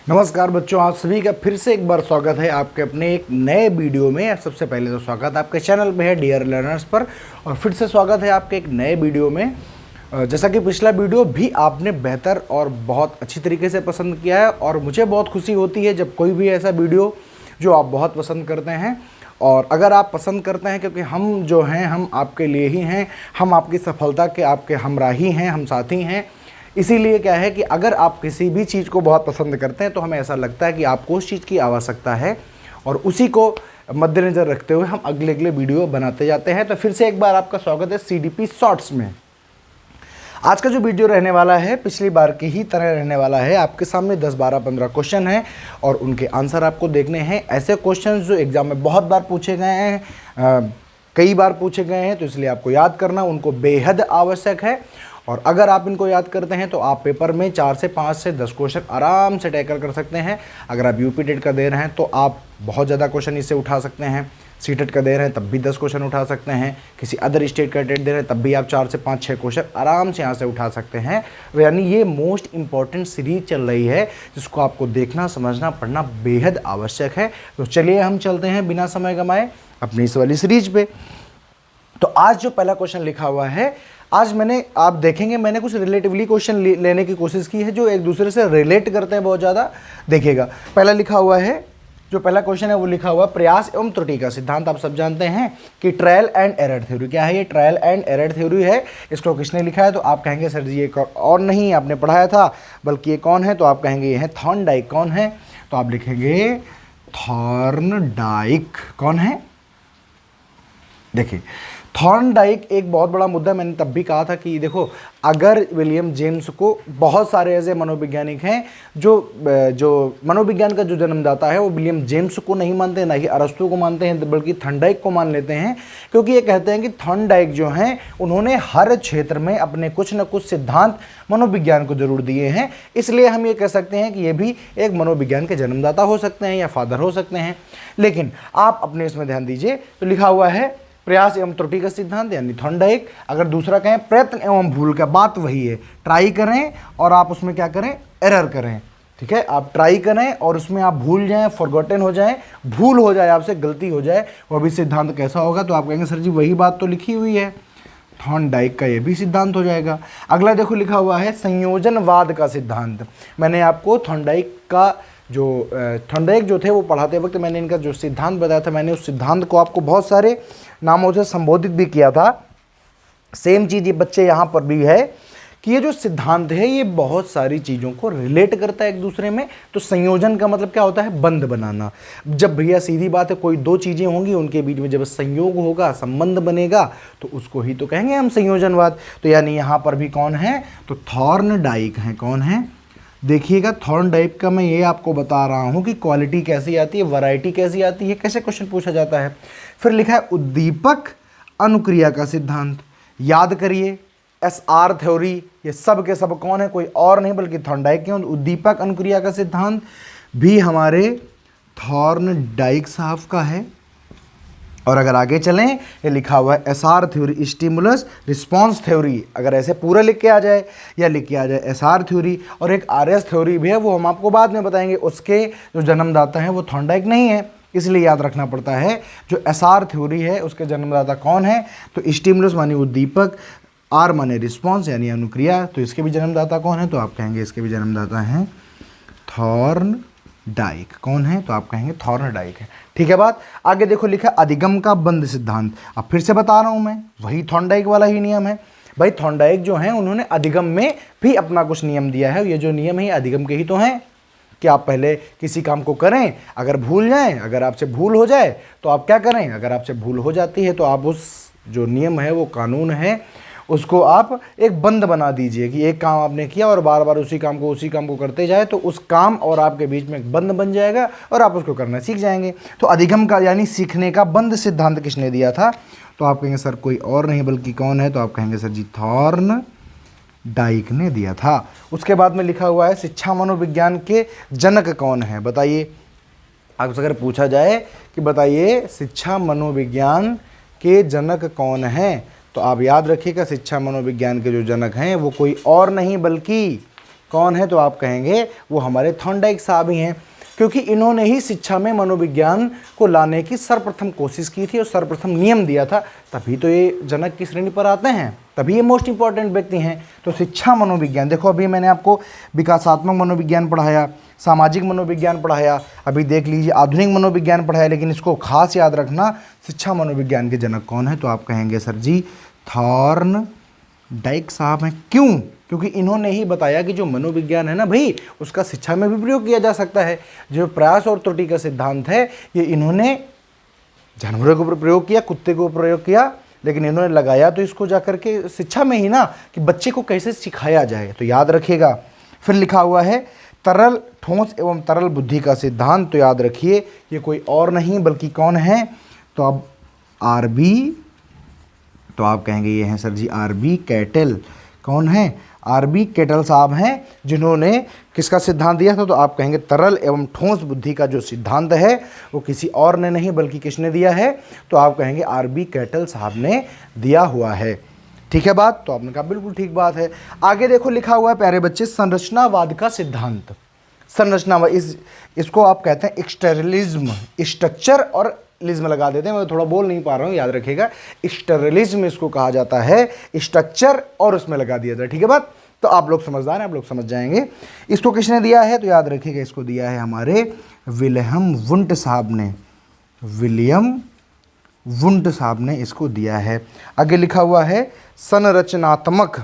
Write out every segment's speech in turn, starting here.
नमस्कार बच्चों, आप सभी का फिर से एक बार स्वागत है आपके अपने एक नए वीडियो में। सबसे पहले तो स्वागत आपके चैनल पे है डियर लर्नर्स पर, और फिर से स्वागत है आपके एक नए वीडियो में। जैसा कि पिछला वीडियो भी आपने बेहतर और बहुत अच्छी तरीके से पसंद किया है, और मुझे बहुत खुशी होती है जब कोई भी ऐसा वीडियो जो आप बहुत पसंद करते हैं। और अगर आप पसंद करते हैं, क्योंकि हम जो हैं हम आपके लिए ही हैं, हम आपकी सफलता के आपके हमराही हैं, हम साथी हैं। इसीलिए क्या है कि अगर आप किसी भी चीज़ को बहुत पसंद करते हैं तो हमें ऐसा लगता है कि आपको उस चीज़ की आवश्यकता है, और उसी को मद्देनज़र रखते हुए हम अगले अगले वीडियो बनाते जाते हैं। तो फिर से एक बार आपका स्वागत है सीडीपी शॉर्ट्स में। आज का जो वीडियो रहने वाला है पिछली बार की ही तरह रहने वाला है। आपके सामने 10, 12, 15 क्वेश्चन हैं और उनके आंसर आपको देखने हैं। ऐसे क्वेश्चन जो एग्ज़ाम में बहुत बार पूछे गए हैं, कई बार पूछे गए हैं, तो इसलिए आपको याद करना उनको बेहद आवश्यक है। और अगर आप इनको याद करते हैं तो आप पेपर में 4 से 5 से 10 क्वेश्चन आराम से टैकल कर सकते हैं। अगर आप यूपी टेट का दे रहे हैं तो आप बहुत ज़्यादा क्वेश्चन इससे उठा सकते हैं। सीटेट का दे रहे हैं तब भी 10 क्वेश्चन उठा सकते हैं। किसी अदर स्टेट का टेट दे रहे हैं तब भी आप 4 से 5, 6 क्वेश्चन आराम से यहाँ से उठा सकते हैं। यानी ये मोस्ट इंपॉर्टेंट सीरीज चल रही है जिसको आपको देखना, समझना, पढ़ना बेहद आवश्यक है। तो चलिए हम चलते हैं बिना समय गंवाए अपनी इस वाली सीरीज पे। तो आज जो पहला क्वेश्चन लिखा हुआ है, आज आप देखेंगे मैंने कुछ रिलेटिवली क्वेश्चन लेने की कोशिश की है जो एक दूसरे से रिलेट करते हैं बहुत ज़्यादा। देखिएगा, पहला लिखा हुआ है, जो पहला क्वेश्चन है वो लिखा हुआ प्रयास एवं त्रुटि का सिद्धांत। आप सब जानते हैं कि ट्रायल एंड एरर थ्योरी क्या है। ये ट्रायल एंड एरर थ्योरी है। इसको किसने लिखा है? तो आप कहेंगे सर जी ये और नहीं आपने पढ़ाया था, बल्कि ये कौन है? तो आप कहेंगे ये है थॉर्नडाइक। कौन है? तो आप लिखेंगे थॉर्नडाइक। कौन है? देखिए, थॉर्नडाइक एक बहुत बड़ा मुद्दा। मैंने तब भी कहा था कि देखो, अगर विलियम जेम्स को, बहुत सारे ऐसे मनोवैज्ञानिक हैं जो मनोविज्ञान का जो जन्मदाता है वो विलियम जेम्स को नहीं मानते, ना ही अरस्तु को मानते हैं, बल्कि थॉर्नडाइक को मान लेते हैं। क्योंकि ये कहते हैं कि थॉर्नडाइक जो हैं उन्होंने हर क्षेत्र में अपने कुछ न कुछ सिद्धांत मनोविज्ञान को जरूर दिए हैं। इसलिए हम ये कह सकते हैं कि ये भी एक मनोविज्ञान के जन्मदाता हो सकते हैं या फादर हो सकते हैं। लेकिन आप अपने इसमें ध्यान दीजिए, तो लिखा हुआ है प्रयास एवं त्रुटि का सिद्धांत यानी थॉर्नडाइक। अगर दूसरा कहें प्रयत्न एवं भूल का, बात वही है। ट्राई करें और आप उसमें क्या करें? एरर करें। ठीक है, आप ट्राई करें और उसमें आप भूल जाएं, फॉरगॉटन हो जाएं, भूल हो जाए, आपसे गलती हो जाए, वो भी सिद्धांत कैसा होगा? तो आप कहेंगे सर जी वही बात तो लिखी हुई है, थॉर्नडाइक का ये भी सिद्धांत हो जाएगा। अगला देखो, लिखा हुआ है संयोजनवाद का सिद्धांत। मैंने आपको थॉर्नडाइक जो थे वो पढ़ाते वक्त मैंने इनका जो सिद्धांत बताया था, मैंने उस सिद्धांत को आपको बहुत सारे नामों से संबोधित भी किया था। सेम चीज़ ये बच्चे यहाँ पर भी है कि ये जो सिद्धांत है ये बहुत सारी चीज़ों को रिलेट करता है एक दूसरे में। तो संयोजन का मतलब क्या होता है? बंध बनाना। जब भैया सीधी बात है, कोई दो चीज़ें होंगी, उनके बीच में जब संयोग होगा, संबंध बनेगा, तो उसको ही तो कहेंगे हम संयोजनवाद। तो यानी यहाँ पर भी कौन है? तो थॉर्नडाइक है। कौन है? देखिएगा, थॉर्नडाइक का मैं ये आपको बता रहा हूँ कि क्वालिटी कैसी आती है, वैरायटी कैसी आती है, कैसे क्वेश्चन पूछा जाता है। फिर लिखा है उद्दीपक अनुक्रिया का सिद्धांत। याद करिए, SR थ्योरी, ये सब के सब कौन है? कोई और नहीं बल्कि थॉर्नडाइक के। उद्दीपक अनुक्रिया का सिद्धांत भी हमारे थॉर्नडाइक साहब का है। और अगर आगे चलें, ये लिखा हुआ है SR theory, stimulus response theory. अगर ऐसे पूरा लिख के आ जाए या लिख के आ जाए SR थ्योरी, और एक RS थ्योरी भी है, वो हम आपको बाद में बताएंगे। उसके जो जन्मदाता हैं वो थॉर्नडाइक नहीं है, इसलिए याद रखना पड़ता है। जो SR थ्योरी है उसके जन्मदाता कौन है? तो स्टिमुलस माने उद्दीपक, R माने रिस्पॉन्स यानी अनुक्रिया, तो इसके भी जन्मदाता कौन है? तो आप कहेंगे इसके भी जन्मदाता हैं थॉर्नडाइक। कौन है? तो आप कहेंगे थॉर्नडाइक है। ठीक है बात। आगे देखो, लिखा अधिगम का बंध सिद्धांत। अब फिर से बता रहा हूं मैं, वही थॉर्नडाइक वाला ही नियम है। भाई थॉर्नडाइक जो हैं उन्होंने अधिगम में भी अपना कुछ नियम दिया है। ये जो नियम है अधिगम के ही तो हैं कि आप पहले किसी काम को करें, अगर भूल जाएं, अगर आपसे भूल हो जाए तो आप क्या करें? अगर आपसे भूल हो जाती है तो आप उस जो नियम है, वो कानून है, उसको आप एक बंद बना दीजिए कि एक काम आपने किया और बार बार उसी काम को करते जाए, तो उस काम और आपके बीच में एक बंद बन जाएगा और आप उसको करना सीख जाएंगे। तो अधिगम का यानी सीखने का बंद सिद्धांत किसने दिया था? तो आप कहेंगे सर कोई और नहीं बल्कि कौन है? तो आप कहेंगे सर जी थॉर्नडाइक ने दिया था। उसके बाद में लिखा हुआ है शिक्षा मनोविज्ञान के जनक कौन है? बताइए। आपसे अगर पूछा जाए कि बताइए शिक्षा मनोविज्ञान के जनक कौन हैं, तो आप याद रखिएगा शिक्षा मनोविज्ञान के जो जनक हैं वो कोई और नहीं बल्कि कौन है? तो आप कहेंगे वो हमारे थॉर्नडाइक साहब ही हैं, क्योंकि इन्होंने ही शिक्षा में मनोविज्ञान को लाने की सर्वप्रथम कोशिश की थी और सर्वप्रथम नियम दिया था, तभी तो ये जनक की श्रेणी पर आते हैं, तभी ये मोस्ट इंपॉर्टेंट व्यक्ति हैं। तो शिक्षा मनोविज्ञान, देखो अभी मैंने आपको विकासात्मक मनोविज्ञान पढ़ाया, सामाजिक मनोविज्ञान पढ़ाया, अभी देख लीजिए आधुनिक मनोविज्ञान पढ़ाया, लेकिन इसको खास याद रखना, शिक्षा मनोविज्ञान के जनक कौन है? तो आप कहेंगे सर जी थॉर्नडाइक साहब हैं। क्यों? क्योंकि इन्होंने ही बताया कि जो मनोविज्ञान है ना भाई, उसका शिक्षा में भी प्रयोग किया जा सकता है। जो प्रयास और त्रुटि का सिद्धांत है, ये इन्होंने जानवरों के ऊपर प्रयोग किया, कुत्ते के ऊपर प्रयोग किया, लेकिन इन्होंने लगाया तो इसको जाकर के शिक्षा में ही ना, कि बच्चे को कैसे सिखाया जाए। तो याद रखिएगा। फिर लिखा हुआ है तरल ठोस एवं तरल बुद्धि का सिद्धांत। तो याद रखिए ये कोई और नहीं बल्कि कौन है? तो अब आरबी, तो आप कहेंगे ये हैं सर जी आरबी कैटल। कौन है? आरबी कैटल साहब हैं, जिन्होंने किसका सिद्धांत दिया था? तो आप कहेंगे तरल एवं ठोस बुद्धि का जो सिद्धांत है वो किसी और ने नहीं बल्कि किसने दिया है? तो आप कहेंगे आरबी कैटल साहब ने दिया हुआ है। ठीक है बात? तो आपने कहा बिल्कुल ठीक बात है। आगे देखो लिखा हुआ है प्यारे बच्चे संरचनावाद का सिद्धांत। संरचनावाद, इसको आप कहते हैं एक्सटर्नलिज्म, स्ट्रक्चर और लिज्म लगा देते हैं, मैं थोड़ा बोल नहीं पा रहा हूँ, याद रखिएगा। स्टर्नलिज्म इसको कहा जाता है, स्ट्रक्चर और उसमें लगा दिया जाता है। ठीक है बात? तो आप लोग समझदार हैं, आप लोग समझ जाएंगे। इसको किसने दिया है? तो याद रखिएगा इसको दिया है हमारे विलियम वुंट साहब ने। विलियम वुंट साहब ने इसको दिया है। आगे लिखा हुआ है संरचनात्मक,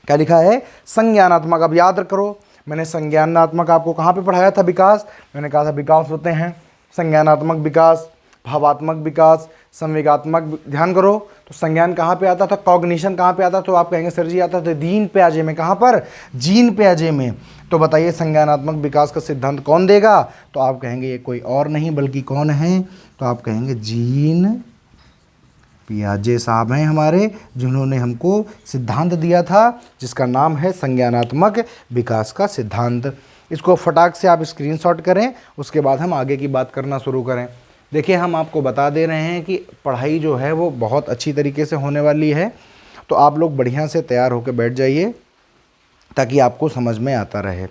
क्या लिखा है? संज्ञानात्मक। अब याद करो, मैंने संज्ञानात्मक आपको कहाँ पे पढ़ाया था? विकास। मैंने कहा था विकास होते हैं संज्ञानात्मक विकास, भावात्मक विकास, संवेगात्मक। ध्यान करो, तो संज्ञान कहाँ पे आता था? कॉग्निशन कहाँ पे आता? तो आप कहेंगे सर जी आता था जीन पियाजे में। कहाँ पर? जीन पियाजे में। तो बताइए संज्ञानात्मक विकास का सिद्धांत कौन देगा? तो आप कहेंगे ये कोई और नहीं बल्कि कौन है? तो आप कहेंगे जीन पियाजे साहब हैं हमारे, जिन्होंने हमको सिद्धांत दिया था जिसका नाम है संज्ञानात्मक विकास का सिद्धांत। इसको फटाक से आप स्क्रीनशॉट करें, उसके बाद हम आगे की बात करना शुरू करें। देखिए हम आपको बता दे रहे हैं कि पढ़ाई जो है वो बहुत अच्छी तरीके से होने वाली है, तो आप लोग बढ़िया से तैयार होकर बैठ जाइए ताकि आपको समझ में आता रहे।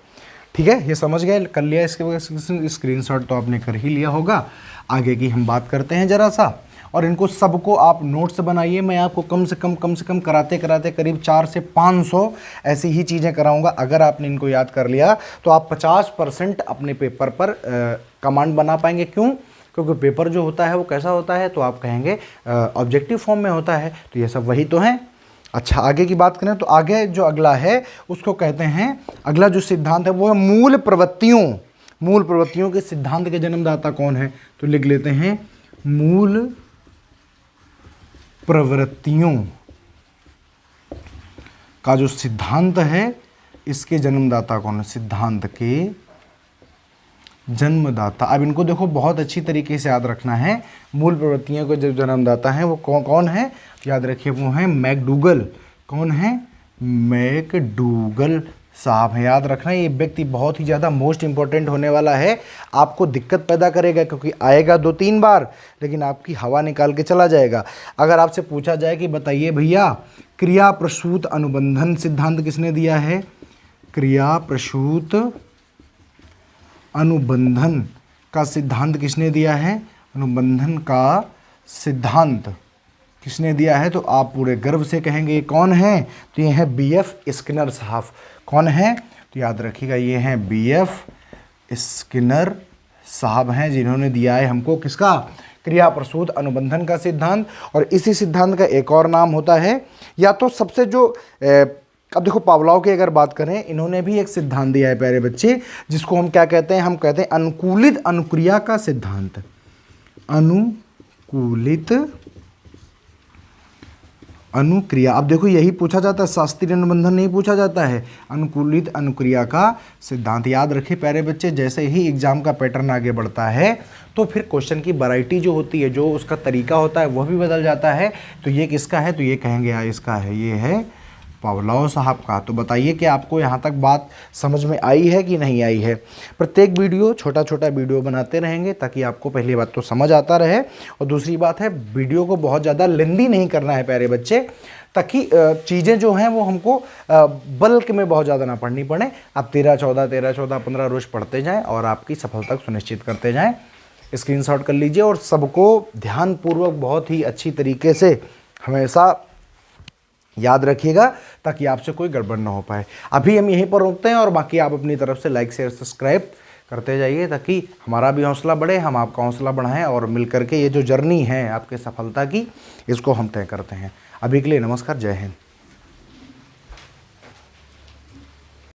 ठीक है? ये समझ गए, कर लिया इसके वजह स्क्रीनशॉट तो आपने कर ही लिया होगा। आगे की हम बात करते हैं ज़रा सा, और इनको सबको आप नोट्स बनाइए। मैं आपको कम से कम कराते कराते करीब 400 से 500 ऐसी ही चीज़ें कराऊंगा। अगर आपने इनको याद कर लिया तो आप 50% अपने पेपर पर कमांड बना पाएंगे। क्यों? क्योंकि पेपर जो होता है वो कैसा होता है? तो आप कहेंगे ऑब्जेक्टिव फॉर्म में होता है। तो ये सब वही तो हैं। अच्छा, आगे की बात करें तो आगे जो अगला है उसको कहते हैं, अगला जो सिद्धांत है वो है मूल प्रवृत्तियों। मूल प्रवृत्तियों के सिद्धांत के जन्मदाता कौन है? तो लिख लेते हैं मूल प्रवृत्तियों का जो सिद्धांत है इसके जन्मदाता कौन है? सिद्धांत के जन्मदाता। अब इनको देखो बहुत अच्छी तरीके से याद रखना है। मूल प्रवृत्तियों के जो जन्मदाता हैं वो कौन है? याद रखिए वो हैं मैकडूगल। कौन है? मैकडूगल साहब हैं। याद रखना ये व्यक्ति बहुत ही ज़्यादा मोस्ट इंपॉर्टेंट होने वाला है, आपको दिक्कत पैदा करेगा क्योंकि आएगा 2-3 बार लेकिन आपकी हवा निकाल के चला जाएगा। अगर आपसे पूछा जाए कि बताइए भैया क्रिया प्रसूत अनुबंधन सिद्धांत किसने दिया है? क्रिया प्रसूत अनुबंधन का सिद्धांत किसने दिया है? अनुबंधन का सिद्धांत किसने दिया है? तो आप पूरे गर्व से कहेंगे ये कौन है? तो ये हैं बीएफ स्किनर साहब। कौन है? तो याद रखिएगा ये हैं बीएफ स्किनर साहब हैं, जिन्होंने दिया है हमको किसका? क्रिया प्रसूत अनुबंधन का सिद्धांत। और इसी सिद्धांत का एक और नाम होता है, या तो सबसे जो अब देखो पावलोव की अगर बात करें, इन्होंने भी एक सिद्धांत दिया है प्यारे बच्चे, जिसको हम क्या कहते हैं? हम कहते हैं अनुकूलित अनुक्रिया का सिद्धांत। अनुकूलित अनुक्रिया। अब देखो यही पूछा जाता है, शास्त्रीय अनुबंधन नहीं पूछा जाता है, अनुकूलित अनुक्रिया का सिद्धांत। याद रखिए प्यारे बच्चे, जैसे ही एग्जाम का पैटर्न आगे बढ़ता है तो फिर क्वेश्चन की वैरायटी जो होती है, जो उसका तरीका होता है वह भी बदल जाता है। तो ये किसका है? तो ये कहेंगे इसका है, ये है पावलोव साहब का। तो बताइए कि आपको यहाँ तक बात समझ में आई है कि नहीं आई है। प्रत्येक वीडियो छोटा छोटा वीडियो बनाते रहेंगे ताकि आपको पहली बात तो समझ आता रहे, और दूसरी बात है वीडियो को बहुत ज़्यादा लेंदी नहीं करना है प्यारे बच्चे, ताकि चीज़ें जो हैं वो हमको बल्क में बहुत ज़्यादा ना पढ़नी पड़े। आप 13-14 रोज़ पढ़ते जाएं और आपकी सफलता को सुनिश्चित करते जाएं। स्क्रीनशॉट कर लीजिए और सबको ध्यानपूर्वक बहुत ही अच्छी तरीके से हमेशा याद रखिएगा ताकि आपसे कोई गड़बड़ ना हो पाए। अभी हम यहीं पर रोकते हैं और बाकी आप अपनी तरफ से लाइक शेयर सब्सक्राइब करते जाइए ताकि हमारा भी हौसला बढ़े, हम आपका हौसला बढ़ाएं और मिल करके ये जो जर्नी है आपके सफलता की, इसको हम तय करते हैं। अभी के लिए नमस्कार, जय हिंद।